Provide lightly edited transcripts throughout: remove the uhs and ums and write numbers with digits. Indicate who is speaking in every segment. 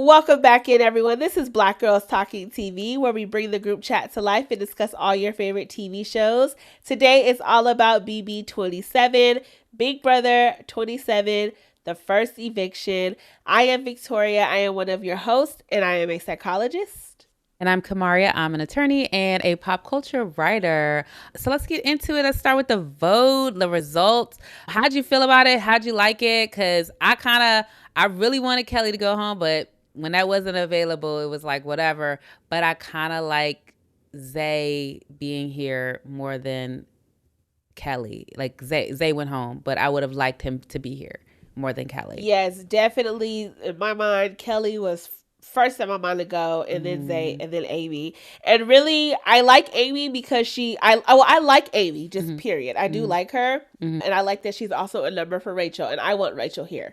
Speaker 1: Welcome back in, everyone. This is Black Girls Talking TV, where we bring the group chat to life and discuss all your favorite TV shows. Today is all about BB27, Big Brother 27, the first eviction. I am Victoria. I am one of your hosts, and I am a psychologist.
Speaker 2: And I'm Kamaria. I'm an attorney and a pop culture writer. So let's get into it. Let's start with the vote, the results. How'd you feel about it? How'd you like it? Because I really wanted Kelly to go home, but when that wasn't available, it was like, whatever. But I kind of like Zay being here more than Kelly. Like Zay went home, but I would have liked him to be here more than Kelly.
Speaker 1: Yes, definitely. In my mind, Kelly was first on my mind to go, and then Zay, and then Amy. And really, I like Amy because I like Amy, just period. I do like her, and I like that she's also a number for Rachel, and I want Rachel here.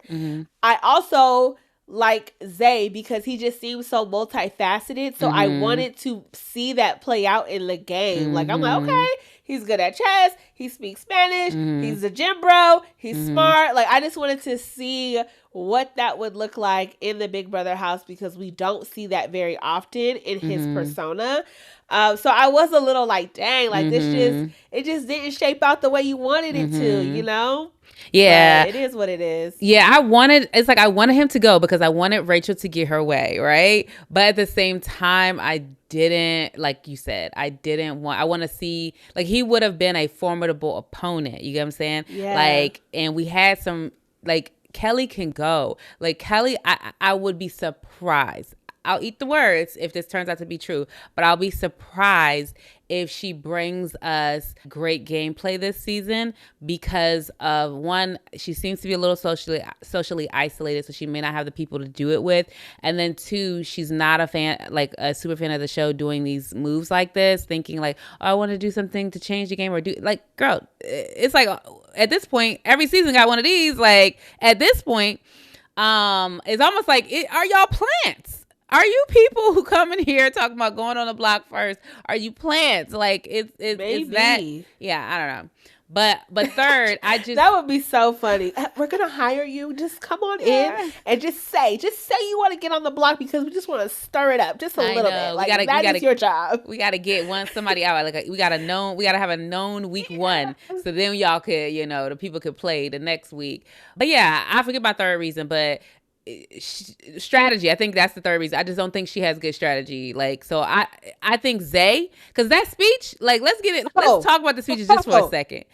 Speaker 1: I also like Zay because he just seems so multifaceted, so I wanted to see that play out in the game. Like, I'm like, okay, he's good at chess, he speaks Spanish, he's a gym bro, he's smart. Like, I just wanted to see what that would look like in the Big Brother house because we don't see that very often in his persona. So I was a little like, dang, like it just didn't shape out the way you wanted it to, you know?
Speaker 2: Yeah.
Speaker 1: But it is what it is.
Speaker 2: Yeah, I wanted him to go because I wanted Rachel to get her way, right? But at the same time, I didn't, like you said, I want to see, like, he would have been a formidable opponent. You get what I'm saying?
Speaker 1: Yeah.
Speaker 2: Like, and we had some, like, Kelly can go. Like, Kelly, I would be surprised. I'll eat the words if this turns out to be true, but I'll be surprised if she brings us great gameplay this season because of, one, she seems to be a little socially isolated, so she may not have the people to do it with, and then two, she's not a super fan of the show doing these moves like this, thinking like, oh, I want to do something to change the game or do, like, girl, it's like at this point, every season got one of these. Like, at this point, it's almost like, are y'all plants? Are you people who come in here talking about going on the block first? Are you plants? Like, it's that. Yeah, I don't know. But third, I just
Speaker 1: that would be so funny. We're gonna hire you. Just come on in and just say you want to get on the block because we just want to stir it up just a little bit. Like, that is your job.
Speaker 2: We gotta get somebody out. Like, we gotta have a known week one, so then y'all could, the people could play the next week. But yeah, I forget my third reason, but strategy. I think that's the third reason. I just don't think she has good strategy. Like, so I think Zay, because that speech, like, let's talk about the speeches just for a second.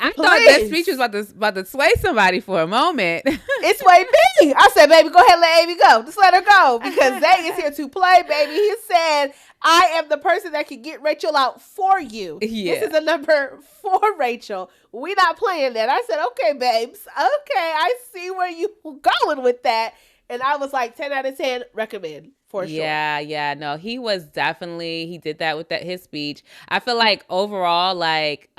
Speaker 2: I thought that speech was about to sway somebody for a moment.
Speaker 1: It swayed me. I said, baby, go ahead and let Amy go. Just let her go because Zay is here to play, baby. He said, I am the person that can get Rachel out for you. Yeah. This is a number for Rachel. We not playing that. I said, okay, babes. Okay, I see where you going with that. And I was like, 10 out of 10, recommend. For sure.
Speaker 2: Yeah, no, he did that with his speech. I feel like overall, like,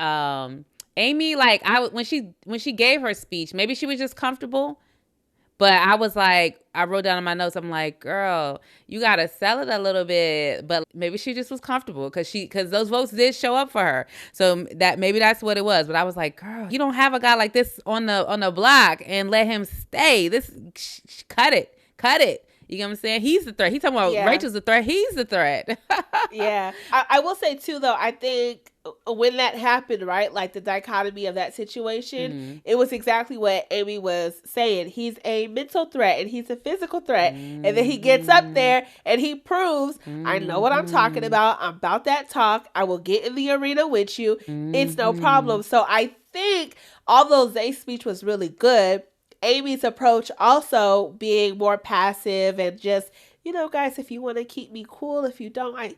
Speaker 2: Amy, like, when she gave her speech, maybe she was just comfortable, but I was like, I wrote down in my notes, I'm like, girl, you gotta sell it a little bit, but maybe she just was comfortable because those votes did show up for her, so that's what it was. But I was like, girl, you don't have a guy like this on the block and let him stay. Cut it. You know what I'm saying? He's the threat. He's talking about Rachel's the threat. He's the threat.
Speaker 1: Yeah. I will say, too, though, I think when that happened, right, like the dichotomy of that situation, it was exactly what Amy was saying. He's a mental threat and he's a physical threat. And then he gets up there and he proves, I know what I'm talking about. I'm about that talk. I will get in the arena with you. It's no problem. So I think although Zay's speech was really good, Amy's approach also being more passive and just, guys, if you want to keep me cool, if you don't, I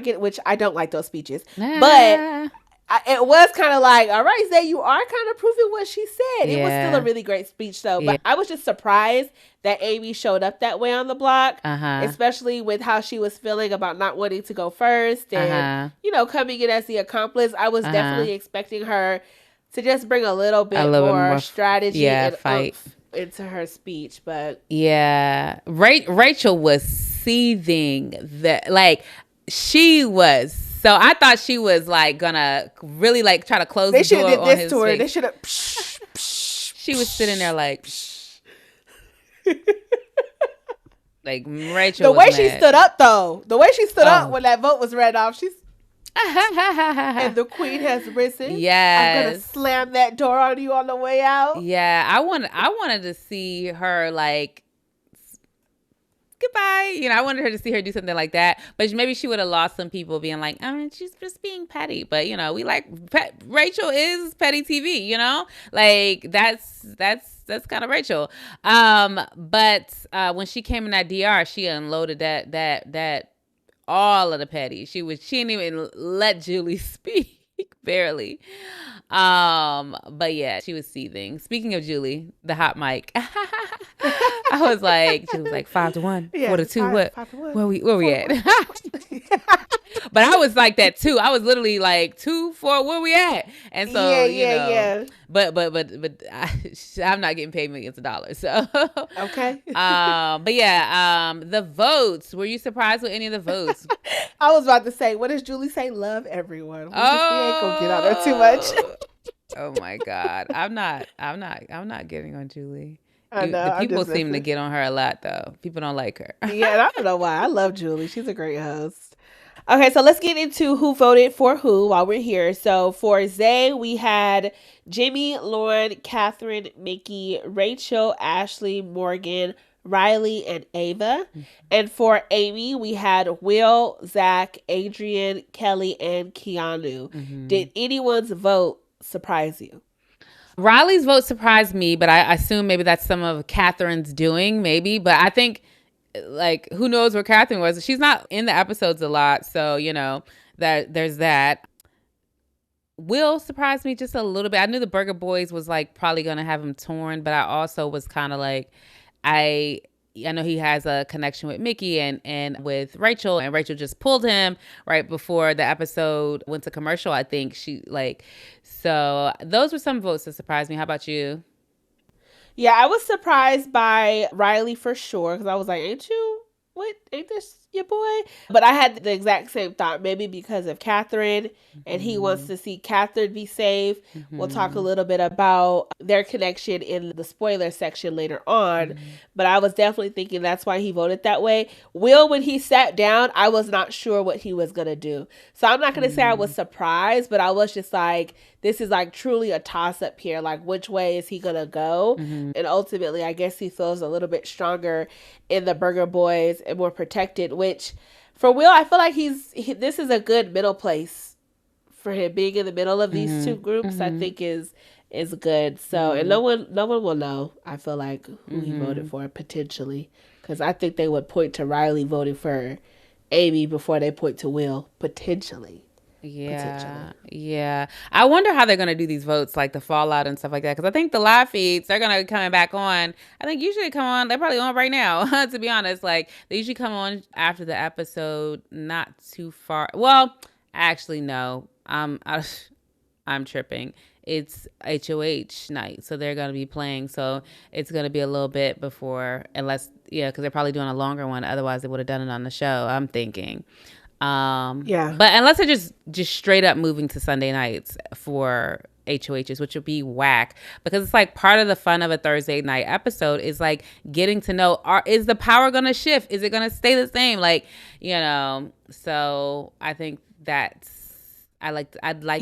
Speaker 1: get it, which I don't like those speeches. But it was kind of like, all right, Zay, you are kind of proving what she said. It was still a really great speech, though. But I was just surprised that Amy showed up that way on the block, especially with how she was feeling about not wanting to go first and, coming in as the accomplice. I was definitely expecting her to just bring a little bit more strategy and fight into her speech. But
Speaker 2: Rachel was seething. She was. So I thought she was like gonna really like try to close the door on his face.
Speaker 1: They should have.
Speaker 2: She was sitting there like. Like Rachel
Speaker 1: The
Speaker 2: was
Speaker 1: way
Speaker 2: mad.
Speaker 1: she stood up, though. The way she stood up when that vote was read off. She's and the queen has risen.
Speaker 2: Yes.
Speaker 1: I'm gonna slam that door on you on the way out.
Speaker 2: Yeah, I wanted to see her like goodbye. You know, I wanted her to see her do something like that. But maybe she would have lost some people being like, I mean, she's just being petty. But you know, we like Rachel is petty TV. You know, like that's kind of Rachel. But when she came in that DR, she unloaded that all of the petty. She didn't even let Julie speak. Barely. But yeah, she was seething. Speaking of Julie, the hot mic. I was like, she was like 5-1, 4-2. What? 5-1. Where we at? But I was like that too. I was literally like 2-4. Where we at? And so you know. But I'm not getting paid millions of dollars. So
Speaker 1: okay.
Speaker 2: But yeah, the votes. Were you surprised with any of the votes?
Speaker 1: I was about to say, what does Julie say? Love everyone. We ain't gonna get on her too much.
Speaker 2: Oh my God. I'm not getting on Julie.
Speaker 1: I know,
Speaker 2: the people seem to get on her a lot though. People don't like her.
Speaker 1: Yeah, and I don't know why. I love Julie. She's a great host. Okay, so let's get into who voted for who while we're here. So for Zay, we had Jimmy, Lauren, Catherine, Mickey, Rachel, Ashley, Morgan, Riley, and Ava. And for Amy, we had Will, Zach, Adrian, Kelly, and Keanu. Did anyone's vote surprise you?
Speaker 2: Riley's vote surprised me, but I assume maybe that's some of Catherine's doing, maybe. But I think, like, who knows where Catherine was? She's not in the episodes a lot, so, you know, that there's that. Will surprised me just a little bit. I knew the Burger Boys was, like, probably going to have him torn, but I also was kind of like, I know he has a connection with Mickey and with Rachel, and Rachel just pulled him right before the episode went to commercial. I think so those were some votes that surprised me. How about you?
Speaker 1: Yeah, I was surprised by Riley for sure, because I was like, ain't this your boy? But I had the exact same thought, maybe because of Catherine, and he wants to see Catherine be safe. We'll talk a little bit about their connection in the spoiler section later on, but I was definitely thinking that's why he voted that way. Will, when he sat down, I was not sure what he was going to do. So I'm not going to say I was surprised, but I was just like, this is like truly a toss-up here. Like, which way is he going to go? And ultimately, I guess he feels a little bit stronger in the Burger Boys and more protected, which for Will, I feel like this is a good middle place for him. Being in the middle of these two groups, I think is good. So, and no one will know, I feel like, who he voted for potentially, because I think they would point to Riley voting for Amy before they point to Will potentially.
Speaker 2: Yeah. I wonder how they're going to do these votes, like the fallout and stuff like that. Because I think the live feeds, they're going to be coming back on. I think usually come on. They're probably on right now, to be honest. Like, they usually come on after the episode, not too far. Well, actually, no. I'm tripping. It's HOH night, so they're going to be playing. So it's going to be a little bit before, because they're probably doing a longer one. Otherwise, they would have done it on the show, I'm thinking. But unless they're just straight up moving to Sunday nights for HOHs, which would be whack, because it's like part of the fun of a Thursday night episode is like getting to know, is the power going to shift? Is it going to stay the same? Like, you know, so I think I'd like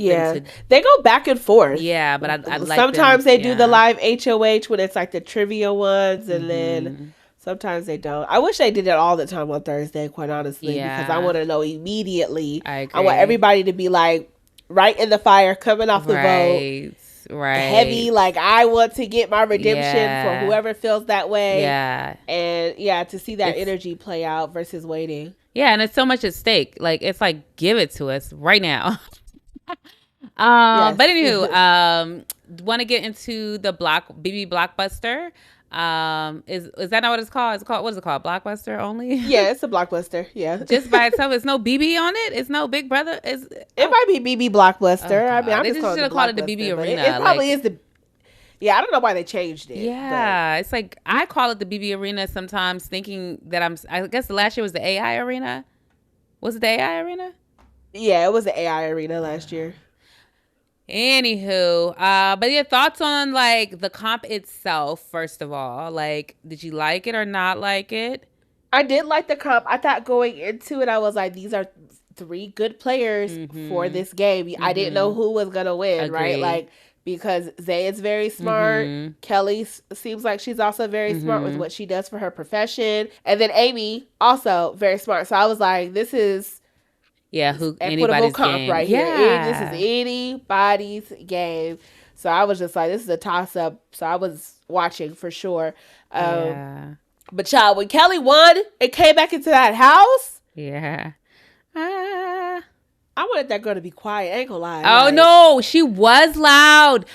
Speaker 2: them to.
Speaker 1: They go back and forth.
Speaker 2: Yeah, but I'd like
Speaker 1: sometimes they do the live HOH when it's like the trivia ones, and then sometimes they don't. I wish they did it all the time on Thursday, quite honestly, because I want to know immediately. I want everybody to be like right in the fire, coming off the boat. Right. Heavy, like I want to get my redemption for whoever feels that way. Yeah. And to see that energy play out versus waiting.
Speaker 2: Yeah, and it's so much at stake. Like, it's like, give it to us right now. But anywho, want to get into the BB Blockbuster. Is that not what it's called? It's called, what is it called? Blockbuster only?
Speaker 1: Yeah, it's a Blockbuster. Yeah.
Speaker 2: Just by itself. It's no BB on it? It's no Big Brother?
Speaker 1: It might be BB Blockbuster.
Speaker 2: Oh,
Speaker 1: I mean,
Speaker 2: they just should have called it the BB Arena.
Speaker 1: It probably is the... Yeah, I don't know why they changed it.
Speaker 2: Yeah, it's like, I call it the BB Arena sometimes, thinking that I guess the last year was the AI Arena. Was it the AI Arena?
Speaker 1: Yeah, it was the AI Arena last year.
Speaker 2: Anywho, but your thoughts on like the comp itself, first of all, like, did you like it or not like it?
Speaker 1: I did like the comp. I thought going into it, I was like, these are 3 good players for this game. I didn't know who was gonna win, right? Like, because Zay is very smart. Kelly seems like she's also very smart with what she does for her profession, and then Amy also very smart. So I was like, this is
Speaker 2: who
Speaker 1: equitable comp
Speaker 2: game.
Speaker 1: right here. This is anybody's game. So I was just like, this is a toss up. So I was watching for sure. But child, when Kelly won and came back into that house, I wanted that girl to be quiet. I ain't gonna lie.
Speaker 2: Oh, no. She was loud.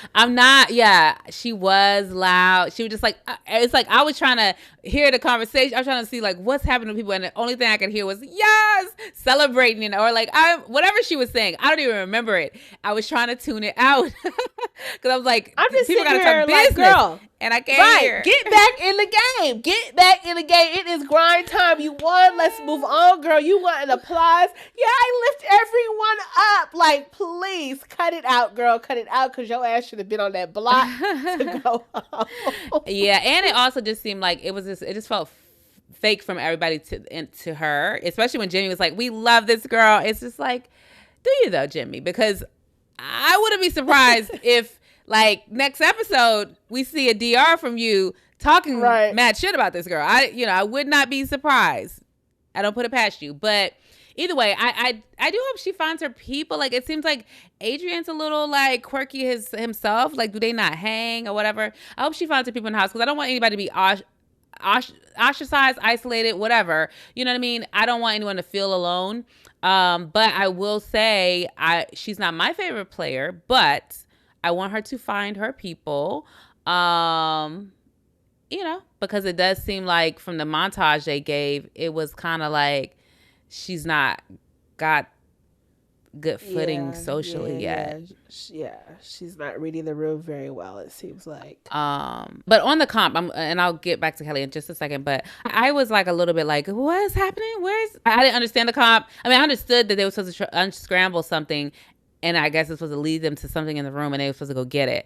Speaker 2: She was loud. She was just like, it's like I was trying to hear the conversation. I was trying to see like what's happening to people. And the only thing I could hear was, yes, celebrating. Or like, whatever she was saying. I don't even remember it. I was trying to tune it out. Because I was like,
Speaker 1: I'm just
Speaker 2: people
Speaker 1: sitting
Speaker 2: gotta
Speaker 1: here
Speaker 2: talk
Speaker 1: like,
Speaker 2: business.
Speaker 1: girl.
Speaker 2: And I can't hear.
Speaker 1: Get back in the game. Get back in the game. It is grind time. You won. Let's move on, girl. You want an applause? Yeah, I lift everyone up. Like, please cut it out, girl. Cut it out, because your ass should have been on that block to go home.
Speaker 2: Yeah, and it also just seemed like it just felt fake from everybody to her, especially when Jimmy was like, we love this girl. It's just like, do you though, Jimmy? Because I wouldn't be surprised if like next episode we see a DR from you talking mad shit about this girl. I would not be surprised. I don't put it past you. But either way, I do hope she finds her people. Like, it seems like Adrian's a little like quirky himself. Like, do they not hang or whatever? I hope she finds her people in the house, because I don't want anybody to be ostracized, isolated, whatever. You know what I mean? I don't want anyone to feel alone. But I will say she's not my favorite player, but I want her to find her people. Because it does seem like from the montage they gave, it was kind of like she's not got good footing socially yet.
Speaker 1: Yeah, she's not reading the room very well, it seems like.
Speaker 2: But on the comp, and I'll get back to Kelly in just a second, but I was like a little bit like, what is happening? I didn't understand the comp. I mean, I understood that they were supposed to unscramble something, and I guess it's supposed to lead them to something in the room, and they were supposed to go get it.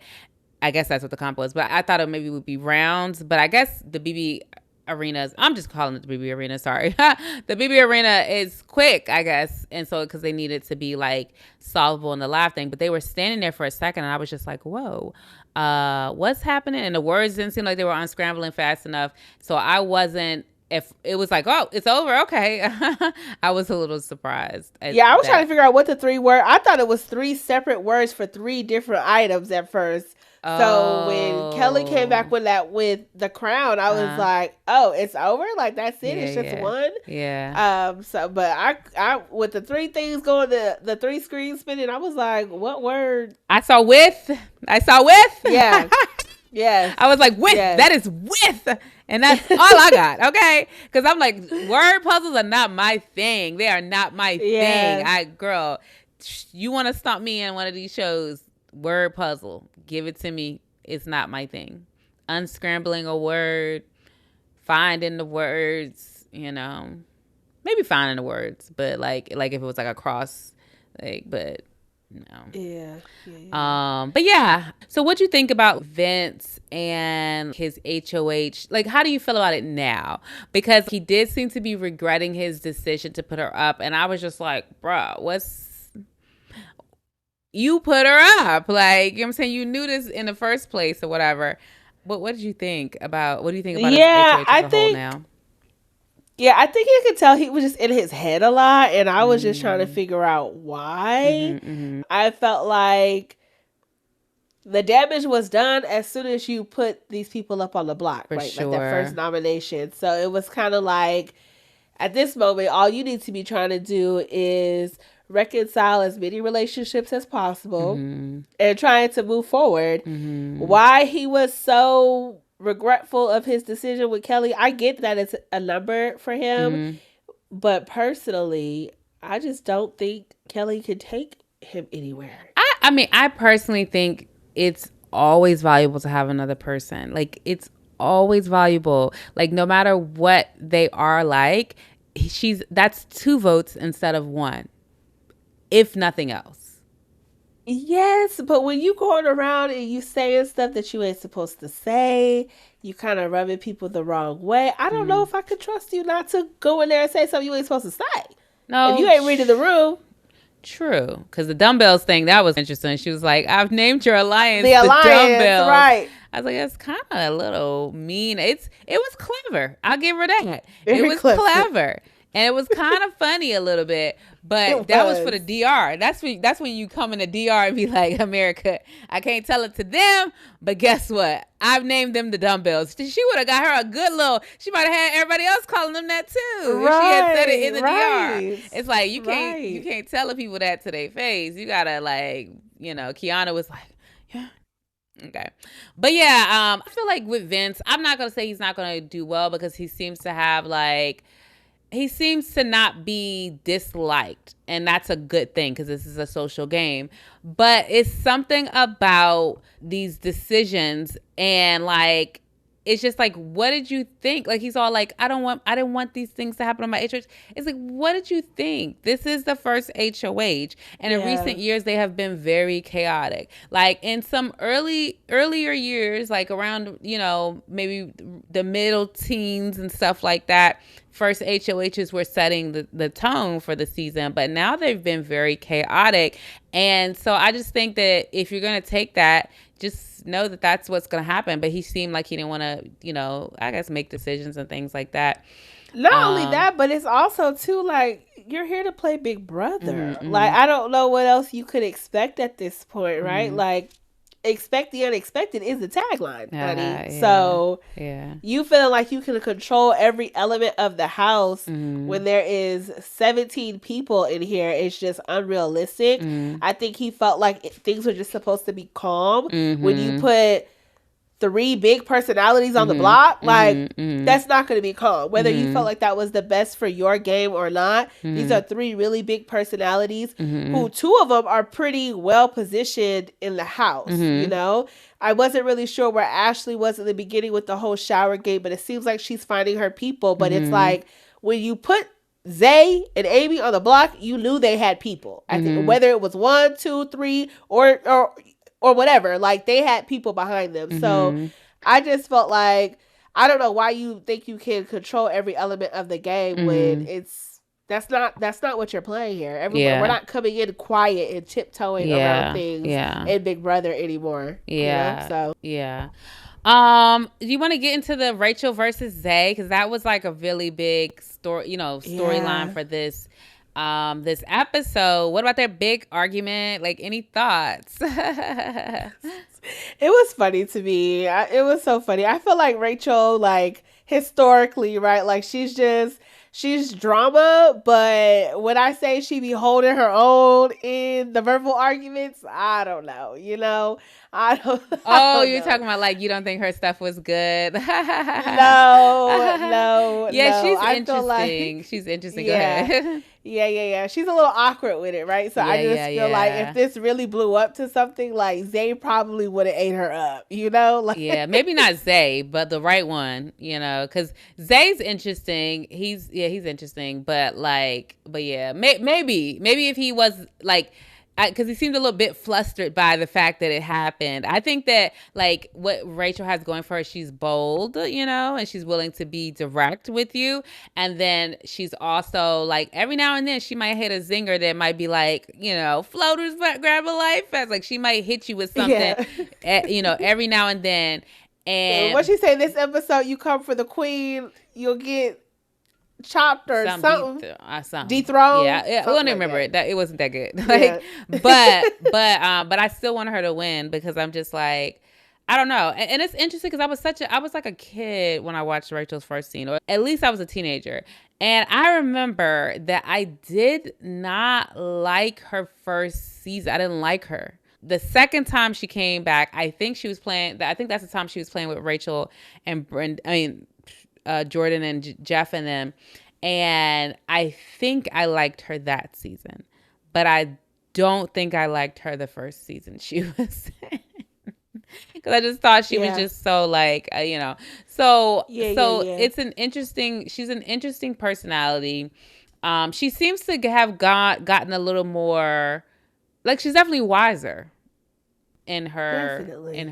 Speaker 2: I guess that's what the comp was. But I thought it maybe would be rounds. But I guess the BB arenas, I'm just calling it the BB arena, sorry. The BB arena is quick, I guess. And so, because they needed to be like solvable in the live thing. But they were standing there for a second, and I was just like, whoa, what's happening? And the words didn't seem like they were unscrambling fast enough. So I wasn't, if it was like, oh, it's over, okay. I was a little surprised.
Speaker 1: I was trying to figure out what the 3 were. I thought it was 3 separate words for 3 different items at first. So when Kelly came back with the crown, I was like, oh, it's over? Like, that's it? It's just one?
Speaker 2: Yeah.
Speaker 1: But I with the 3 things going, the 3 screens spinning, I was like, what word?
Speaker 2: I saw with.
Speaker 1: Yeah. Yes.
Speaker 2: I was like, with. Yes. That is with. And that's all I got. Okay. Because I'm like, word puzzles are not my thing. They are not my thing. Girl, you want to stomp me in one of these shows, word puzzle, give it to me. It's not my thing. Unscrambling a word, finding the words, maybe finding the words, but like if it was like a cross, but no.
Speaker 1: Yeah.
Speaker 2: But yeah. So what'd you think about Vince and his HOH? Like, how do you feel about it now? Because he did seem to be regretting his decision to put her up, and I was just like, bruh, you put her up, like, you know what I'm saying? You knew this in the first place or whatever. But what do you think about his HOH as a whole now?
Speaker 1: Yeah, I think you could tell he was just in his head a lot, and I was just trying to figure out why. I felt like the damage was done as soon as you put these people up on the block, right? Sure. Like that first nomination. So it was kind of like, at this moment, all you need to be trying to do is reconcile as many relationships as possible and trying to move forward. Why he was so regretful of his decision with Kelly, I get that it's a number for him, but personally, I just don't think Kelly could take him anywhere.
Speaker 2: I mean, I personally think it's always valuable to have another person. Like, it's always valuable. Like, no matter what they are like, that's 2 votes instead of 1. If nothing else.
Speaker 1: Yes, but when you going around and you saying stuff that you ain't supposed to say, you kind of rubbing people the wrong way. I don't know if I could trust you not to go in there and say something you ain't supposed to say.
Speaker 2: No,
Speaker 1: if you ain't reading the room.
Speaker 2: True, because the dumbbells thing, that was interesting. She was like, "I've named your alliance
Speaker 1: the
Speaker 2: dumbbells."
Speaker 1: Right.
Speaker 2: I was like, "That's kind of a little mean." It was clever. I'll give her that.
Speaker 1: Very
Speaker 2: it was clever. And it was kind of funny a little bit, but that was for the DR. That's when you come in the DR and be like, America, I can't tell it to them, but guess what? I've named them the dumbbells. She would have got her a good little. She might have had everybody else calling them that too. Right, if she had said it in the DR. It's like you can't tell the people that to their face. You gotta Kiana was like, yeah. Okay. But yeah, I feel like with Vince, I'm not gonna say he's not gonna do well because he seems to have he seems to not be disliked, and that's a good thing because this is a social game. But it's something about these decisions and it's just like, what did you think? Like, he's all like, I didn't want these things to happen on my HOH. It's like, what did you think? This is the first HOH. And in recent years, they have been very chaotic. Like, in some earlier years, like around, maybe the middle teens and stuff like that, first HOHs were setting the tone for the season. But now they've been very chaotic. And so I just think that if you're going to take that, just know that that's what's going to happen. But he seemed like he didn't want to, I guess, make decisions and things like that.
Speaker 1: Not only that, but it's also, too, like, you're here to play Big Brother. Mm-hmm. Like, I don't know what else you could expect at this point, right? Mm-hmm. Like, expect the unexpected is the tagline, honey. Yeah, so you feeling like you can control every element of the house when there is 17 people in here is just unrealistic. I think he felt like things were just supposed to be calm. When you put 3 big personalities on the block, that's not going to be calm. Whether you felt like that was the best for your game or not, these are 3 really big personalities who 2 of them are pretty well positioned in the house, I wasn't really sure where Ashley was in the beginning with the whole shower game, but it seems like she's finding her people. But it's like, when you put Zay and Amy on the block, you knew they had people. I think whether it was 1, 2, 3, or whatever, like, they had people behind them. So I just felt like, I don't know why you think you can control every element of the game when that's not what you're playing here. We're not coming in quiet and tiptoeing around things in Big Brother anymore. Do you want to get into the Rachel versus Zay? Because that was like a really big storyline for this episode. What about their big argument? Like, any thoughts? It was funny to me. It was so funny. I feel like Rachel, like, historically, right? Like, she's drama, but when I say she be holding her own in the verbal arguments, I don't know, I don't
Speaker 2: you're talking about, like, you don't think her stuff was good?
Speaker 1: No.
Speaker 2: Yeah,
Speaker 1: no.
Speaker 2: she's interesting. She's interesting. Go ahead.
Speaker 1: Yeah. She's a little awkward with it, right? So I just feel like if this really blew up to something, like, Zay probably would have ate her up, Like,
Speaker 2: maybe not Zay, but the right one, because Zay's interesting. He's interesting, but maybe if he was like, because he seemed a little bit flustered by the fact that it happened. I think that, like, what Rachel has going for her, she's bold, and she's willing to be direct with you. And then she's also, like, every now and then she might hit a zinger that might be like, floaters grab a life fast. Like, she might hit you with something, every now and then. And
Speaker 1: what she say this episode, you come for the queen, you'll get chopped or something. Dethroned.
Speaker 2: Yeah. We don't even remember it. It wasn't that good. But I still want her to win because I'm just like, I don't know. And it's interesting because I was like a kid when I watched Rachel's first scene, or at least I was a teenager. And I remember that I did not like her first season. I didn't like her. The second time she came back, I think that's the time she was playing with Rachel and Jordan and Jeff and them. And I think I liked her that season, but I don't think I liked her the first season she was in. Because I just thought she was just so, like, it's she's an interesting personality. She seems to have gotten a little more like she's definitely wiser in
Speaker 1: Definitely.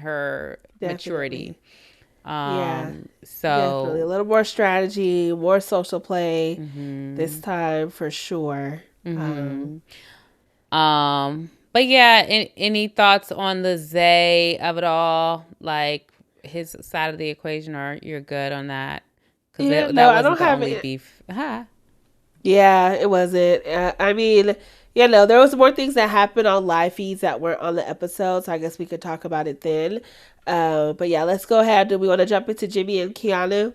Speaker 2: maturity.
Speaker 1: Yeah.
Speaker 2: So
Speaker 1: Definitely. A little more strategy, more social play this time for sure.
Speaker 2: But yeah, any thoughts on the Zay of it all? Like his side of the equation, or you're good on that? Because
Speaker 1: Yeah, no,
Speaker 2: that
Speaker 1: I don't
Speaker 2: wasn't the
Speaker 1: have
Speaker 2: only
Speaker 1: it.
Speaker 2: beef. Huh?
Speaker 1: Yeah, it wasn't. I mean, you know, there was more things that happened on live feeds that weren't on the episode, so I guess we could talk about it then. But yeah, let's go ahead. Do we want to jump into Jimmy and Keanu?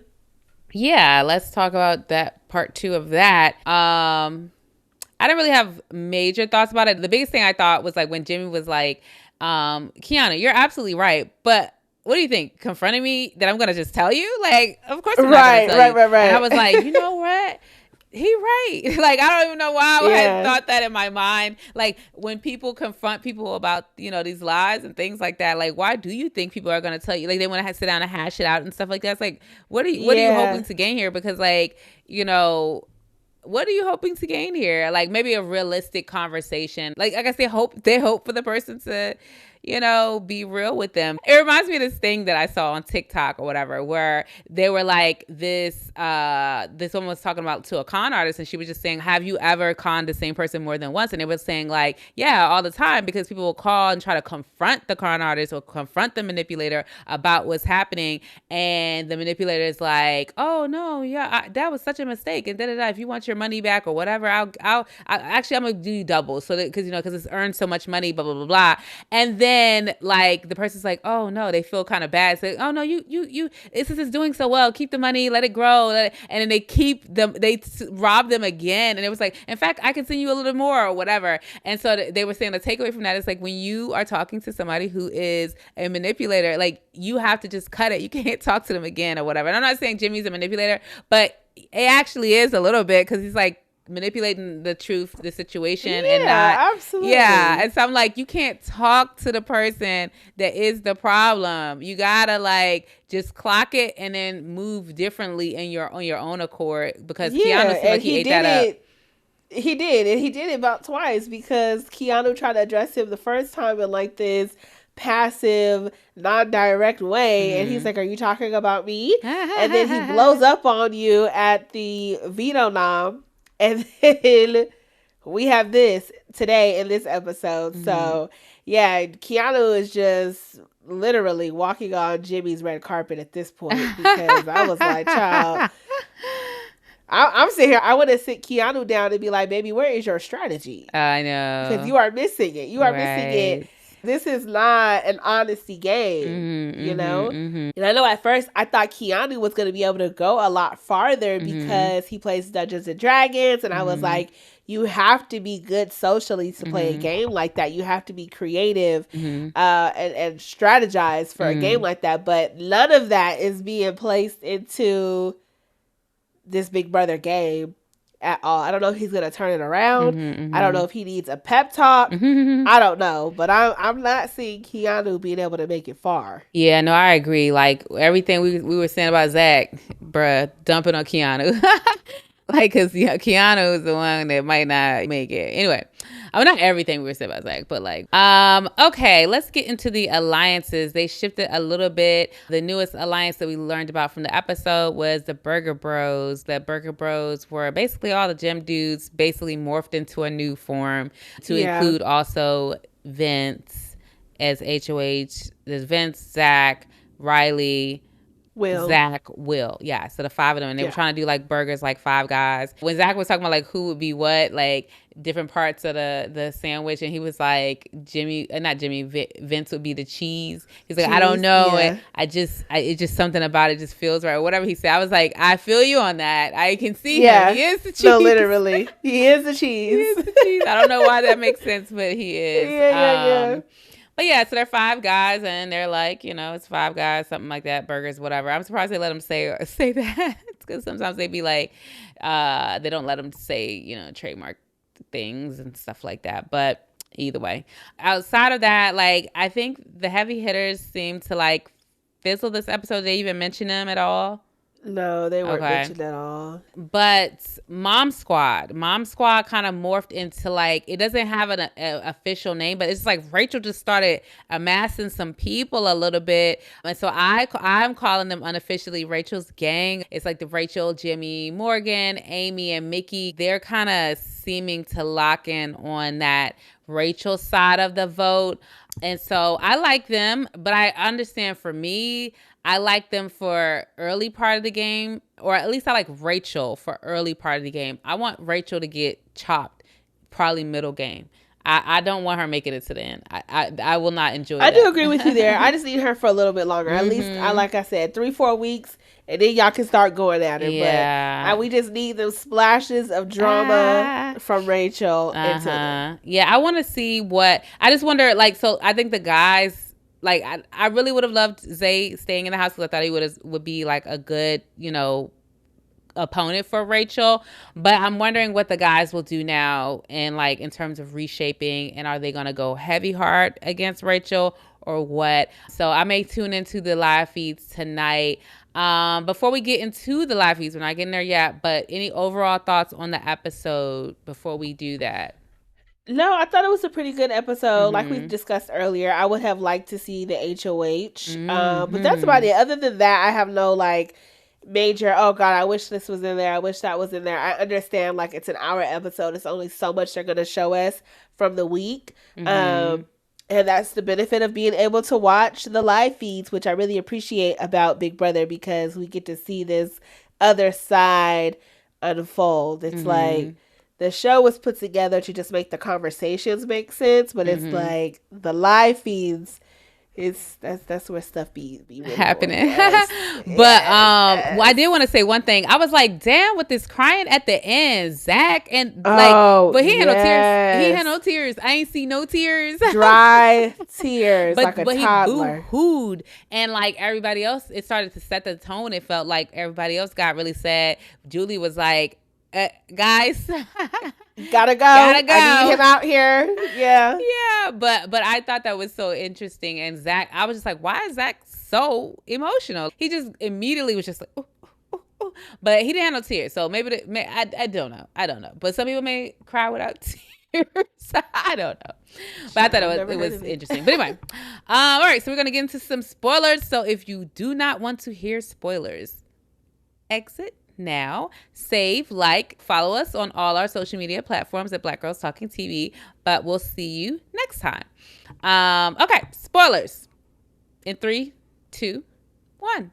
Speaker 2: Yeah, let's talk about that part 2 of that. I didn't really have major thoughts about it. The biggest thing I thought was like when Jimmy was like, Keanu, you're absolutely right, but what do you think? Confronting me that I'm gonna just tell you? Like, of course I'm not gonna tell you.
Speaker 1: Right.
Speaker 2: And I was like, you know what? He right. Like, I don't even know why I had thought that in my mind. Like, when people confront people about, you know, these lies and things like that, like, why do you think people are going to tell you? Like, they want to sit down and hash it out and stuff like that. It's like, what are you hoping to gain here? Because, like, you know, what are you hoping to gain here? Like, maybe a realistic conversation. Like I guess they hope for the person to, you know, be real with them. It reminds me of this thing that I saw on TikTok or whatever, where they were like, this woman was talking about to a con artist, and she was just saying, have you ever conned the same person more than once? And it was saying like, yeah, all the time, because people will call and try to confront the con artist or confront the manipulator about what's happening. And the manipulator is like, oh no, yeah, that was such a mistake. And da-da-da, if you want your money back or whatever, I'll actually, I'm gonna do you double. So that, cause you know, cause it's earned so much money, blah, blah, blah, blah. And then like the person's like, oh no, they feel kind of bad. So, oh no, you, this is doing so well. Keep the money, let it grow. And then they rob them again. And it was like, in fact, I can send you a little more or whatever. And so they were saying the takeaway from that is like, when you are talking to somebody who is a manipulator, like you have to just cut it. You can't talk to them again or whatever. And I'm not saying Jimmy's a manipulator, but it actually is a little bit, because he's like manipulating the truth, the situation, and not
Speaker 1: absolutely.
Speaker 2: Yeah. And so I'm like, you can't talk to the person that is the problem. You gotta like just clock it and then move differently on your own accord, because Keanu seemed like he ate that up.
Speaker 1: He did, and he did it about twice, because Keanu tried to address him the first time in like this passive, non-direct way, and he's like, are you talking about me? And then he blows up on you at the Veto nom, and then we have this today in this episode. So yeah, Keanu is just literally walking on Jimmy's red carpet at this point, because I was like, child, I'm sitting here, I want to sit Keanu down and be like, baby, where is your strategy?
Speaker 2: I know,
Speaker 1: because you are missing it. You are missing it. This is not an honesty game, you know? And I know at first I thought Keanu was going to be able to go a lot farther, because he plays Dungeons and Dragons. And I was like, you have to be good socially to play a game like that. You have to be creative and strategize for a game like that. But none of that is being placed into this Big Brother game at all. I don't know if he's gonna turn it around. I don't know if he needs a pep talk. I don't know, but I'm not seeing Keanu being able to make it far.
Speaker 2: Yeah, no, I agree. Like everything we were saying about Zach, bruh, dumping on Keanu. Like, because Keanu is the one that might not make it. Anyway, I mean, not everything we were saying about Zach, but like, okay, let's get into the alliances. They shifted a little bit. The newest alliance that we learned about from the episode was the Burger Bros. The Burger Bros were basically all the gym dudes basically morphed into a new form to include also Vince as HOH. There's Vince, Zach, Riley, Zach, Will. Yeah, so the 5 of them. And they were trying to do like burgers, like 5 guys. When Zach was talking about like who would be what, like different parts of the sandwich, and he was like, Vince would be the cheese. He's like, I don't know. Yeah. It's just something about it just feels right. Or whatever he said. I was like, I feel you on that. I can see him. He is the cheese.
Speaker 1: No, literally. He is the cheese.
Speaker 2: He is the cheese. I don't know why that makes sense, but he is. Yeah. But yeah, so they're 5 guys, and they're like, you know, it's 5 guys, something like that, burgers, whatever. I'm surprised they let them say that, because sometimes they be like, they don't let them say, you know, trademark things and stuff like that. But either way, outside of that, like, I think the heavy hitters seem to like fizzle this episode. They even mention them at all?
Speaker 1: No, they weren't
Speaker 2: Okay.
Speaker 1: mentioned at all.
Speaker 2: But Mom Squad kind of morphed into like, it doesn't have an official name, but it's like Rachel just started amassing some people a little bit. And so I'm calling them unofficially Rachel's gang. It's like the Rachel, Jimmy, Morgan, Amy, and Mickey. They're kind of seeming to lock in on that Rachel side of the vote. And so I like them, but I understand for me, I like them for early part of the game, or at least I like Rachel for early part of the game. I want Rachel to get chopped probably middle game. I don't want her making it to the end. I will not enjoy that.
Speaker 1: I do agree with you there. I just need her for a little bit longer. At least, like I said, 3-4 weeks, and then y'all can start going at her.
Speaker 2: Yeah.
Speaker 1: But we just need those splashes of drama from Rachel into them.
Speaker 2: Yeah, I want to see what... I just wonder, like, so I think the guys... Like, I really would have loved Zay staying in the house because I thought he would be, like, a good, opponent for Rachel. But I'm wondering what the guys will do now and, like, in terms of reshaping. And are they going to go heavy hard against Rachel or what? So I may tune into the live feeds tonight. Before we get into the live feeds, we're not getting there yet. But any overall thoughts on the episode before we do that?
Speaker 1: No, I thought it was a pretty good episode. Like we discussed earlier, I would have liked to see the HOH. But that's about it. Other than that, I have no, like, major, oh, God, I wish this was in there. I wish that was in there. I understand, like, it's an hour episode. It's only so much they're going to show us from the week. And that's the benefit of being able to watch the live feeds, which I really appreciate about Big Brother because we get to see this other side unfold. It's like... The show was put together to just make the conversations make sense, but it's like the live feeds. That's where stuff be really
Speaker 2: happening. But well, I did want to say one thing. I was like, damn, with this crying at the end, Zach and but he had no tears. He had no tears. I ain't see no tears.
Speaker 1: Dry tears, like a toddler.
Speaker 2: He boo-hooed, and like everybody else, it started to set the tone. It felt like everybody else got really sad. Julie was like, guys,
Speaker 1: gotta go. I need him out here. Yeah.
Speaker 2: But I thought that was so interesting. And Zach, I was just like, why is Zach so emotional? He just immediately was just like, ooh, ooh, ooh. But he didn't have no tears. So maybe I don't know. But some people may cry without tears. I don't know. But I thought it was interesting. But anyway, all right. So we're gonna get into some spoilers. So if you do not want to hear spoilers, exit now. Save, like, follow us on all our social media platforms at Black Girls Talkin TV. But we'll see you next time. Okay, spoilers. In 3, 2, 1.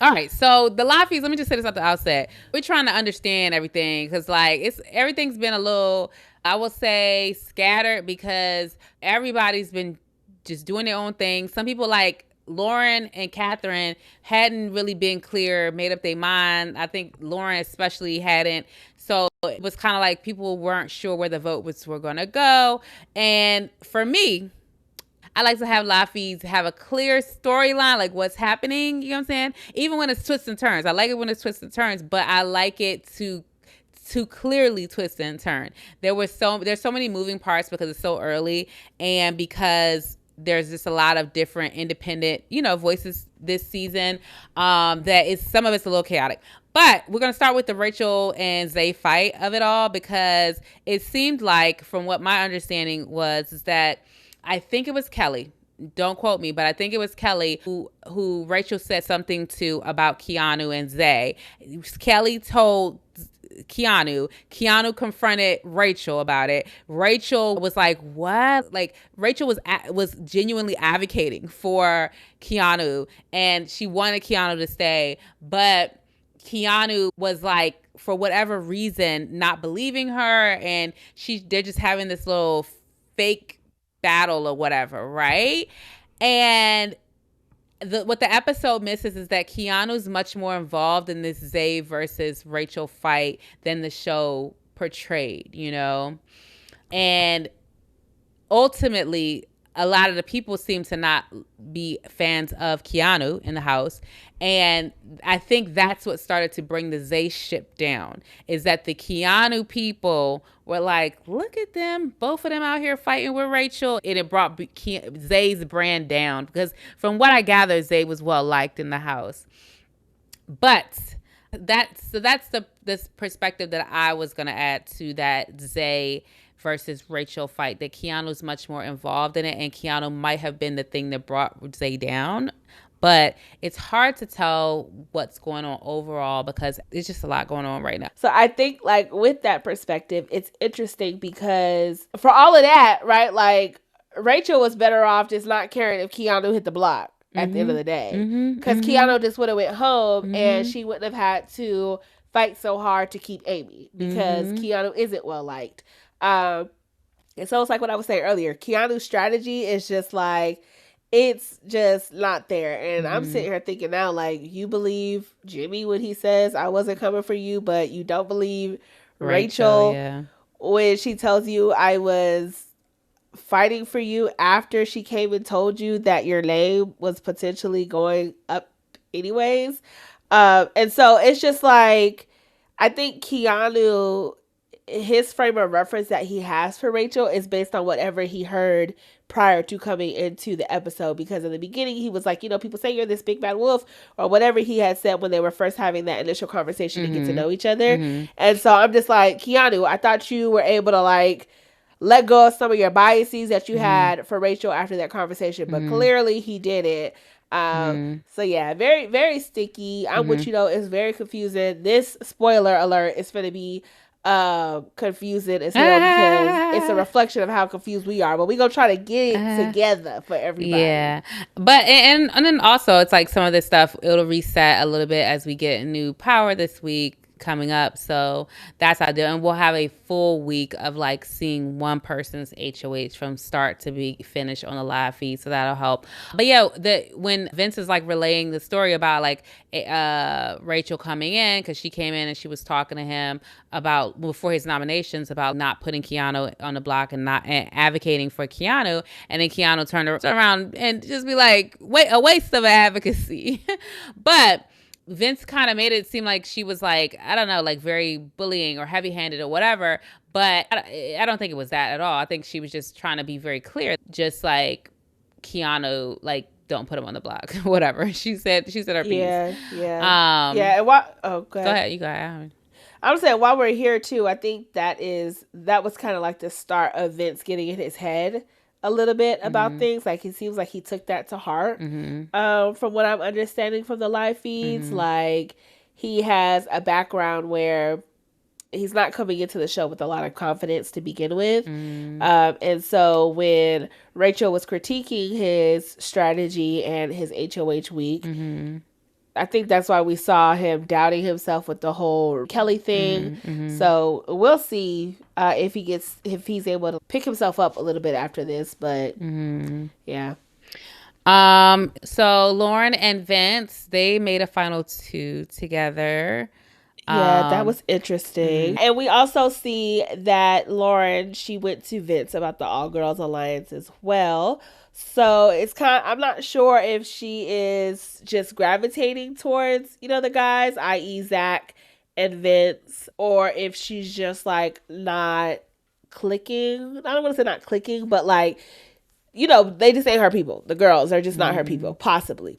Speaker 2: All right, so the live feeds, let me just say this at the outset. We're trying to understand everything because, like, everything's been a little, I will say, scattered because everybody's been just doing their own thing. Some people, like, Lauren and Catherine hadn't really been clear, made up their mind. I think Lauren especially hadn't. So it was kind of like people weren't sure where the votes were going to go. And for me, I like to have live feeds have a clear storyline, like what's happening. You know what I'm saying? Even when it's twists and turns. I like it when it's twists and turns, but I like it to clearly twist and turn. There's so many moving parts because it's so early and because there's just a lot of different independent, voices this season. Some of it's a little chaotic. But we're going to start with the Rachel and Zay fight of it all because it seemed like, from what my understanding was, is that I think it was Kelly. Don't quote me, but I think it was Kelly who Rachel said something to about Keanu and Zay. Kelly told Keanu confronted Rachel about it. Rachel was like, what? Like, Rachel was genuinely advocating for Keanu and she wanted Keanu to stay, but Keanu was like, for whatever reason, not believing her, and they're just having this little fake battle or whatever, right? And what the episode misses is that Keanu's much more involved in this Zay versus Rachel fight than the show portrayed, And ultimately, a lot of the people seem to not be fans of Keanu in the house. And I think that's what started to bring the Zay ship down, is that the Keanu people were like, look at them, both of them out here fighting with Rachel. And it brought Zay's brand down because from what I gather, Zay was well liked in the house. But that's this perspective that I was gonna add to that Zay versus Rachel fight, that Keanu's much more involved in it, and Keanu might have been the thing that brought Zay down. But it's hard to tell what's going on overall because it's just a lot going on right now.
Speaker 1: So I think, like, with that perspective, it's interesting because for all of that, right, like, Rachel was better off just not caring if Keanu hit the block at the end of the day. Because Keanu just would have went home and she wouldn't have had to fight so hard to keep Amy because Keanu isn't well liked. And so it's like what I was saying earlier. Keanu's strategy is just like, it's just not there. And I'm sitting here thinking now, like, you believe Jimmy when he says I wasn't coming for you, but you don't believe Rachel when she tells you I was fighting for you after she came and told you that your name was potentially going up anyways. And so it's just like, I think Keanu, his frame of reference that he has for Rachel is based on whatever he heard prior to coming into the episode, because in the beginning he was like, you know, people say you're this big bad wolf or whatever he had said when they were first having that initial conversation to get to know each other. And so I'm just like, Keanu, I thought you were able to like let go of some of your biases that you had for Rachel after that conversation, but clearly he didn't. So yeah, very, very sticky. I'm with you though. It's very confusing. This, spoiler alert, is going to be confusing as well because it's a reflection of how confused we are, but we're gonna try to get it together for everybody.
Speaker 2: But and then also it's like some of this stuff, it'll reset a little bit as we get new power this week coming up, so that's ideal, and we'll have a full week of like seeing one person's HOH from start to be finished on the live feed, so that'll help. But yeah, when Vince is like relaying the story about like Rachel coming in, because she came in and she was talking to him about before his nominations about not putting Keanu on the block and not advocating for Keanu, and then Keanu turned around and just be like, wait, a waste of advocacy. But Vince kind of made it seem like she was like, I don't know, like very bullying or heavy-handed or whatever. But I don't think it was that at all. I think she was just trying to be very clear, just like Keanu, like, don't put him on the block, whatever. She said her piece.
Speaker 1: Yeah. And what? Oh, go ahead.
Speaker 2: You go ahead.
Speaker 1: I'm saying while we're here too, I think that was kind of like the start of Vince getting in his head a little bit about things. Like, it seems like he took that to heart. From what I'm understanding from the live feeds, like he has a background where he's not coming into the show with a lot of confidence to begin with. And so when Rachel was critiquing his strategy and his HOH week, I think that's why we saw him doubting himself with the whole Kelly thing. So we'll see if he's able to pick himself up a little bit after this. But yeah.
Speaker 2: So Lauren and Vince, they made a final 2 together.
Speaker 1: Yeah, that was interesting. And we also see that Lauren, she went to Vince about the All Girls Alliance as well. So it's I'm not sure if she is just gravitating towards, you know, the guys, i.e. Zach and Vince, or if she's just like not clicking. I don't want to say not clicking, but like, you know, they just ain't her people. The girls are just not her people. Possibly.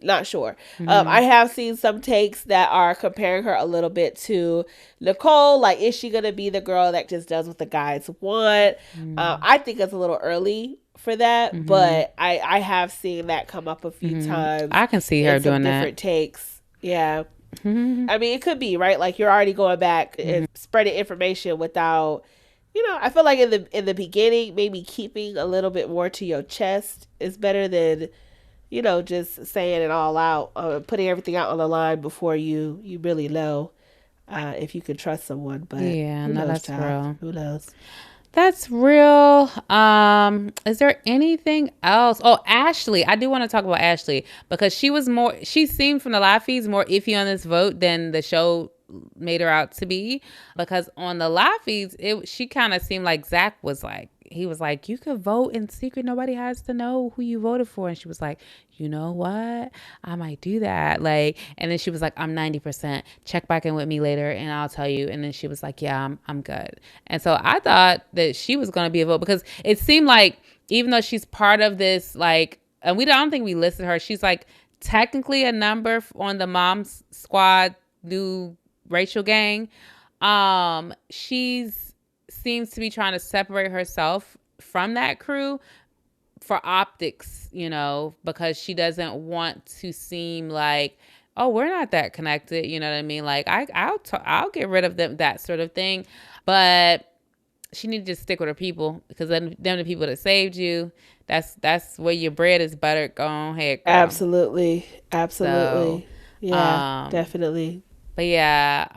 Speaker 1: Not sure. I have seen some takes that are comparing her a little bit to Nicole. Like, is she going to be the girl that just does what the guys want? I think it's a little early for that, but I have seen that come up a few times.
Speaker 2: I can see her doing that.
Speaker 1: Different takes. Yeah. I mean, it could be, right? Like, you're already going back and spreading information without... You know, I feel like in the beginning, maybe keeping a little bit more to your chest is better than, you know, just saying it all out, putting everything out on the line before you really know if you can trust someone. But
Speaker 2: yeah, no, that's real.
Speaker 1: Who knows?
Speaker 2: That's real. Is there anything else? Oh, Ashley. I do want to talk about Ashley because she seemed from the live feeds more iffy on this vote than the show made her out to be, because on the live feeds she kind of seemed like Zach was like, he was like, you could vote in secret, nobody has to know who you voted for, and she was like, you know what, I might do that, like, and then she was like, I'm 90%, check back in with me later and I'll tell you, and then she was like, yeah, I'm good. And so I thought that she was going to be a vote, because it seemed like even though she's part of this, like, and I don't think we listed her, she's like technically a number on the Mom Squad new Rachel gang. She's seems to be trying to separate herself from that crew for optics, you know, because she doesn't want to seem like, oh, we're not that connected. You know what I mean? Like I'll get rid of them, that sort of thing. But she needs to just stick with her people, because them the people that saved you. That's where your bread is buttered. Go ahead, girl.
Speaker 1: Absolutely. So, yeah, definitely.
Speaker 2: But yeah,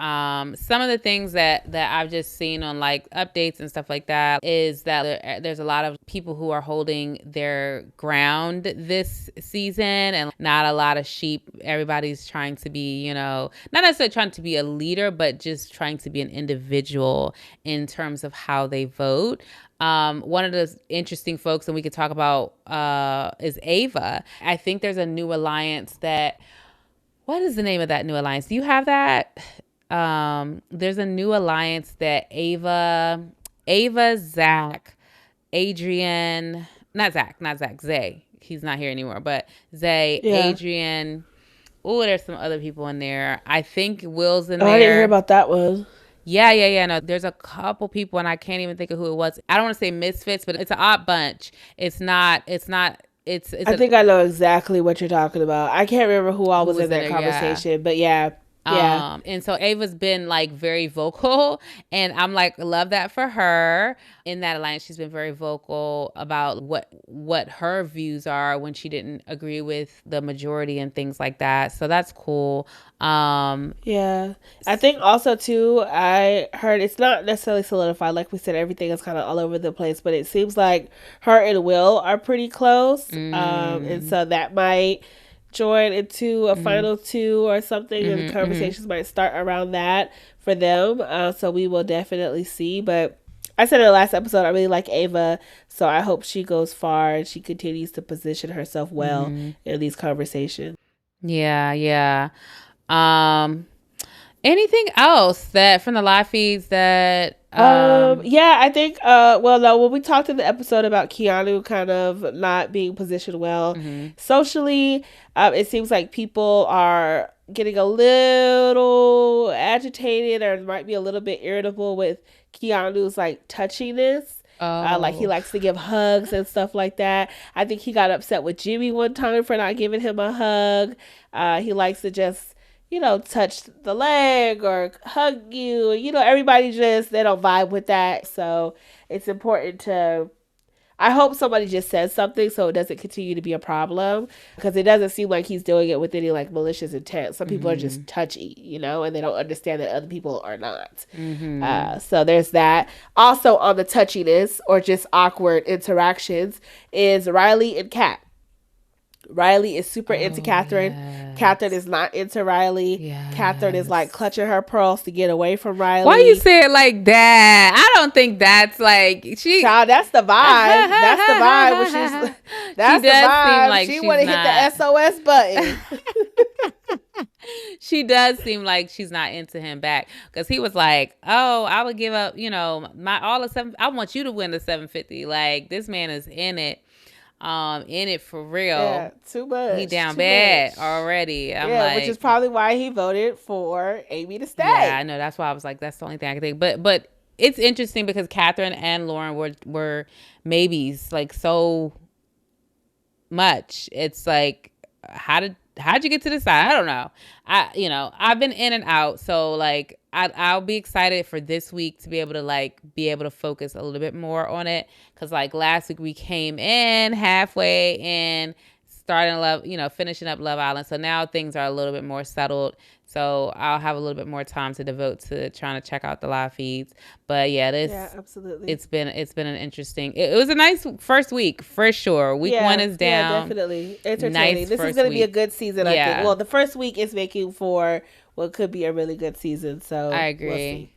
Speaker 2: some of the things that I've just seen on like updates and stuff like that is that there's a lot of people who are holding their ground this season, and not a lot of sheep. Everybody's trying to be, you know, not necessarily trying to be a leader, but just trying to be an individual in terms of how they vote. One of the interesting folks, and we could talk about, is Ava. I think there's a new alliance that. What is the name of that new alliance? Do you have that? There's a new alliance that Ava, Zach, Adrian, not Zach, Zay. He's not here anymore, but Zay, Adrian. Oh, there's some other people in there. I think Will's in there.
Speaker 1: I didn't hear about that one.
Speaker 2: Yeah. No, there's a couple people, and I can't even think of who it was. I don't want to say misfits, but it's an odd bunch. It's not. I
Speaker 1: think I know exactly what you're talking about. I can't remember who all was in that conversation, but yeah.
Speaker 2: And so Ava's been like very vocal, and I'm like, love that for her. In that alliance, she's been very vocal about what her views are when she didn't agree with the majority and things like that. So that's cool.
Speaker 1: Yeah. I think also too, I heard it's not necessarily solidified. Like we said, everything is kind of all over the place, but it seems like her and Will are pretty close. And so that might join into a final two or something, and the conversations might start around that for them. So we will definitely see. But I said in the last episode, I really like Ava, so I hope she goes far and she continues to position herself well in these conversations.
Speaker 2: Yeah. Anything else that from the live feeds that
Speaker 1: I think when we talked in the episode about Keanu kind of not being positioned well socially, it seems like people are getting a little agitated, or might be a little bit irritable with Keanu's like touchiness. Like he likes to give hugs and stuff like that. I think he got upset with Jimmy one time for not giving him a hug. He likes to just, you know, touch the leg or hug you. You know, everybody they don't vibe with that. So it's important to, I hope somebody just says something so it doesn't continue to be a problem, because it doesn't seem like he's doing it with any like malicious intent. Some people are just touchy, you know, and they don't understand that other people are not. So there's that. Also on the touchiness or just awkward interactions is Riley and Kat. Riley is super into Catherine. Yes. Catherine is not into Riley. Yes. Catherine is like clutching her pearls to get away from Riley.
Speaker 2: Why you say it like that? I don't think that's like she.
Speaker 1: Child, that's the vibe. That's the vibe. When that's the vibe. Like she want to hit the SOS button.
Speaker 2: She does seem like she's not into him back, because he was like, "Oh, I would give up. You know, I want you to win the 750. Like this man is in it." In it for real.
Speaker 1: Yeah, too much.
Speaker 2: He down bad already. I'm like,
Speaker 1: which is probably why he voted for Amy to stay.
Speaker 2: Yeah, I know. That's why I was like, that's the only thing I can think. But it's interesting because Catherine and Lauren were maybes, like so much. It's like, how'd you get to the side? I don't know. I've been in and out, so like I'll be excited for this week to be able to focus a little bit more on it, because like last week we came in halfway and finishing up Love Island, so now things are a little bit more settled. So I'll have a little bit more time to devote to trying to check out the live feeds. But yeah,
Speaker 1: absolutely.
Speaker 2: It's been an interesting. It was a nice first week for sure. Week 1 is down.
Speaker 1: Yeah, definitely entertaining. Nice. This is going to be a good season. I think. Well, the first week is making for what could be a really good season. So
Speaker 2: I agree.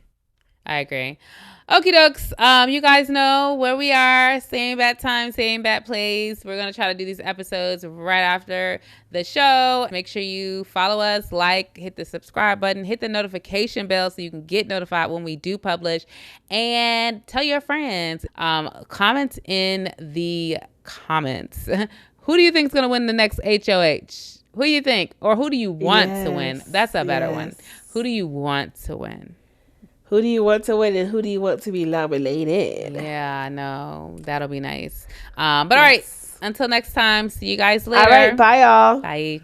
Speaker 2: Okie dokes. You guys know where we are. Same bat time, same bat place. We're going to try to do these episodes right after the show. Make sure you follow us, hit the subscribe button, hit the notification bell so you can get notified when we do publish, and tell your friends. Comment in the comments. Who do you think is going to win the next HOH? Who do you think? Or who do you want to win? That's a better one. Who do you want to win?
Speaker 1: Who do you want to win, and who do you want to be nominated?
Speaker 2: Yeah, I know. That'll be nice. But all right. Until next time. See you guys later.
Speaker 1: All right. Bye, y'all.
Speaker 2: Bye.